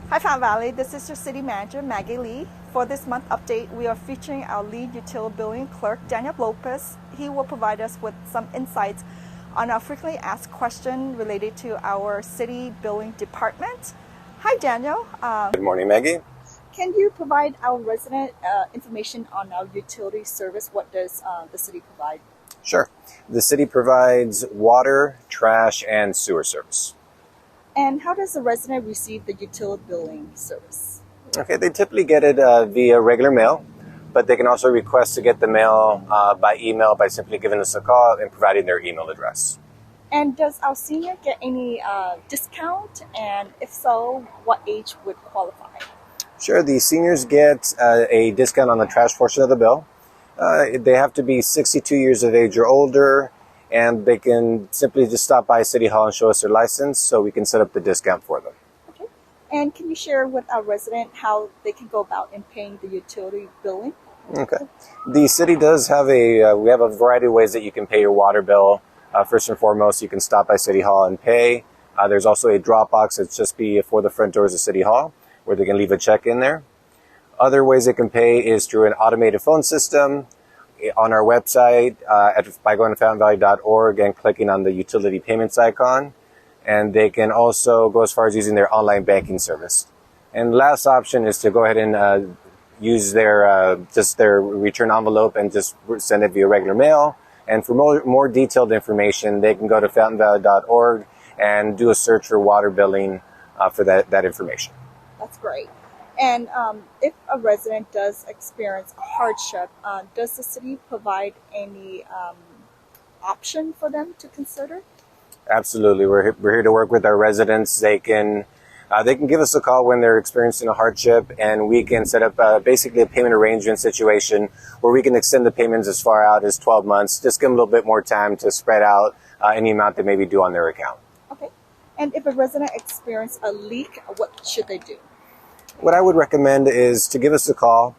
Hi Fountain Valley, this is your City Manager Maggie Lee. For this month update, we are featuring our lead utility billing clerk, Daniel Lopez. He will provide us with some insights on our frequently asked question related to our city billing department. Hi Daniel. Good morning, Maggie. Can you provide our resident information on our utility service? What does the city provide? Sure. The city provides water, trash, and sewer service. And how does the resident receive the utility billing service? Okay, they typically get it via regular mail, but they can also request to get the mail by email by simply giving us a call and providing their email address. And does our senior get any discount? And if so, what age would qualify? Sure, the seniors get a discount on the trash portion of the bill. They have to be 62 years of age or older, and they can simply just stop by City Hall and show us their license so we can set up the discount for them. Okay. And can you share with our resident how they can go about in paying the utility billing? Okay. The city does have we have a variety of ways that you can pay your water bill. First and foremost, you can stop by City Hall and pay. There's also a drop box that's just before the front doors of City Hall where they can leave a check in there. Other ways they can pay is through an automated phone system on our website by going to fountainvalley.org and clicking on the utility payments icon. And they can also go as far as using their online banking service. And the last option is to go ahead and use their return envelope and just send it via regular mail. And for more detailed information, they can go to fountainvalley.org and do a search for water billing for that information. That's great. And if a resident does experience a hardship, does the city provide any option for them to consider? Absolutely. We're here to work with our residents. They can give us a call when they're experiencing a hardship, and we can set up basically a payment arrangement situation where we can extend the payments as far out as 12 months. Just give them a little bit more time to spread out any amount they may be due on their account. Okay. And if a resident experiences a leak, what should they do? What I would recommend is to give us a call.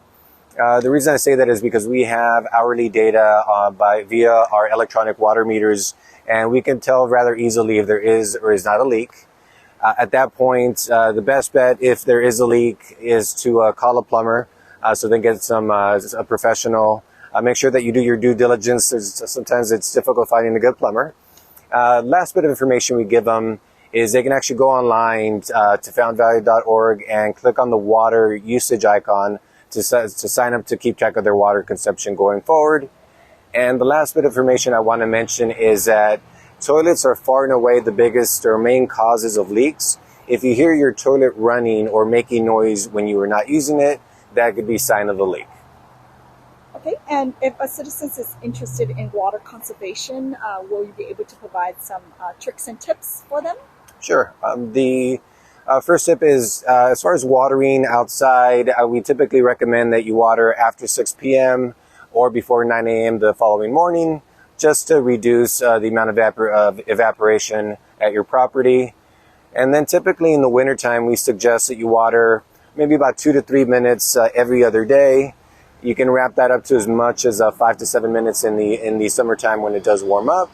The reason I say that is because we have hourly data via our electronic water meters, and we can tell rather easily if there is or is not a leak. At that point, the best bet, if there is a leak, is to call a plumber, so then get a professional. Make sure that you do your due diligence. Sometimes it's difficult finding a good plumber. Last bit of information we give them is they can actually go online to fountainvalley.org and click on the water usage icon to sign up to keep track of their water consumption going forward. And the last bit of information I want to mention is that toilets are far and away the biggest or main causes of leaks. If you hear your toilet running or making noise when you are not using it, that could be a sign of a leak. Okay, and if a citizen is interested in water conservation, will you be able to provide some tricks and tips for them? Sure. The first tip is as far as watering outside, we typically recommend that you water after 6 p.m. or before 9 a.m. the following morning, just to reduce the amount of evaporation at your property. And then typically in the wintertime, we suggest that you water maybe about 2 to 3 minutes every other day. You can ramp that up to as much as 5 to 7 minutes in the summertime when it does warm up.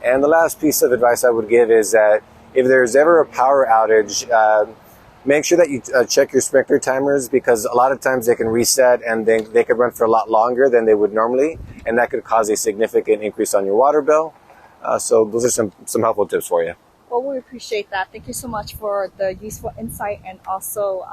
And the last piece of advice I would give is that if there's ever a power outage, make sure that you check your sprinkler timers, because a lot of times they can reset and they could run for a lot longer than they would normally, and that could cause a significant increase on your water bill. So those are some helpful tips for you. Well, we appreciate that. Thank you so much for the useful insight and also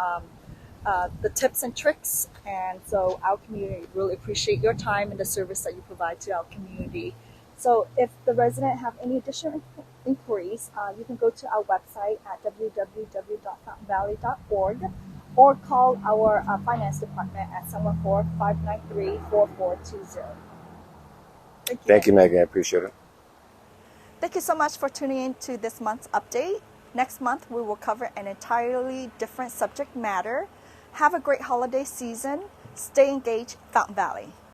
the tips and tricks. And so our community really appreciate your time and the service that you provide to our community. So if the resident have any additional inquiries, you can go to our website at www.fountainvalley.org or call our finance department at 714-593-4420. Thank you, Megan. I appreciate it. Thank you so much for tuning in to this month's update. Next month, we will cover an entirely different subject matter. Have a great holiday season. Stay engaged, Fountain Valley.